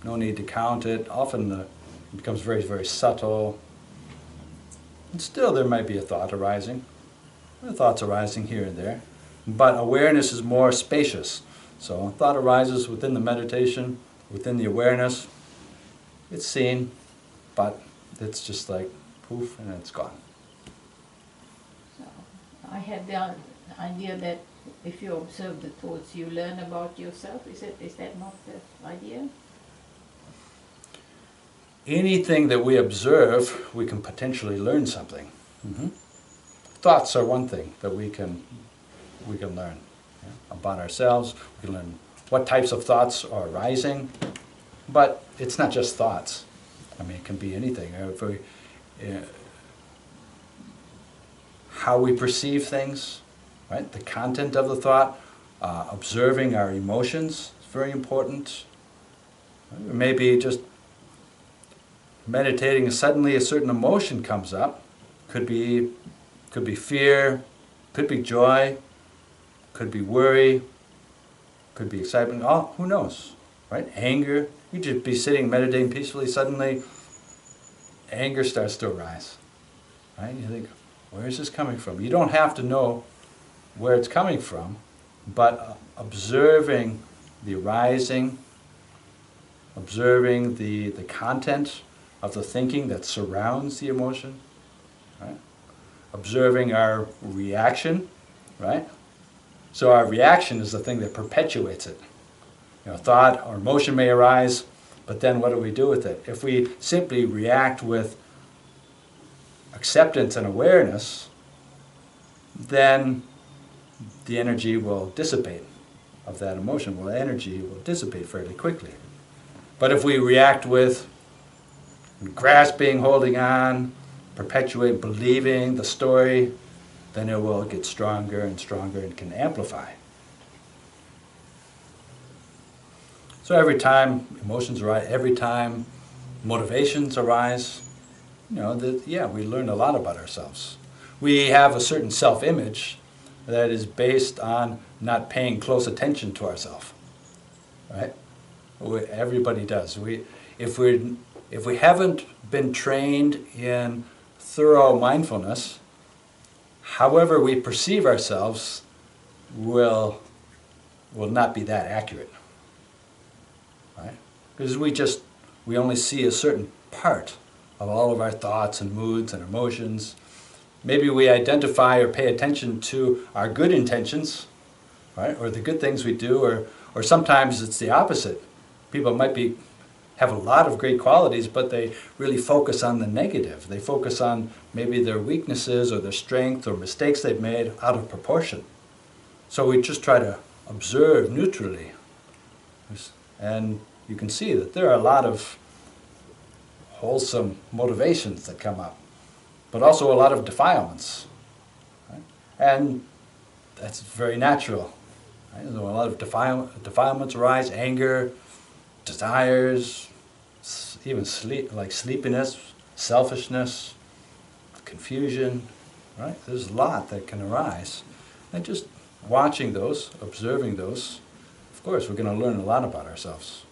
No need to count it. Often it becomes very, very subtle. And still there might be a thought arising. There are thoughts arising here and there. But awareness is more spacious. So thought arises within the meditation, within the awareness. It's seen, but it's just like poof and it's gone. So I had the idea that if you observe the thoughts, you learn about yourself. Is that not the idea? Anything that we observe, we can potentially learn something. Thoughts are one thing that we can learn about ourselves. We can learn what types of thoughts are arising, but it's not just thoughts. I mean, it can be anything. How we perceive things, right? The content of the thought, observing our emotions is very important. Maybe just meditating and suddenly a certain emotion comes up. Could be fear, could be joy, could be worry, could be excitement. Oh, who knows, right? Anger. You just be sitting meditating peacefully. Suddenly, anger starts to arise, right? You think, where is this coming from? You don't have to know where it's coming from, but observing the arising, observing the content of the thinking that surrounds the emotion, right? Observing our reaction, right? So our reaction is the thing that perpetuates it. Thought or emotion may arise, but then what do we do with it? If we simply react with acceptance and awareness, then the energy will dissipate of that emotion. Well, energy will dissipate fairly quickly. But if we react with grasping, holding on, perpetuate believing the story, then it will get stronger and stronger and can amplify. So every time emotions arise, every time motivations arise, we learn a lot about ourselves. We have a certain self-image that is based on not paying close attention to ourselves, right? Everybody does. If we haven't been trained in thorough mindfulness, however we perceive ourselves will not be that accurate, right? Because we only see a certain part of all of our thoughts and moods and emotions. Maybe we identify or pay attention to our good intentions, right, or the good things we do, or sometimes it's the opposite. People might have a lot of great qualities, but they really focus on the negative. They focus on maybe their weaknesses or their strength or mistakes they've made out of proportion. So we just try to observe neutrally. And you can see that there are a lot of wholesome motivations that come up, but also a lot of defilements. Right? And that's very natural. Right? A lot of defilements arise, anger, desires, even sleepiness, selfishness, confusion, right? There's a lot that can arise. And just watching those, observing those, of course, we're going to learn a lot about ourselves.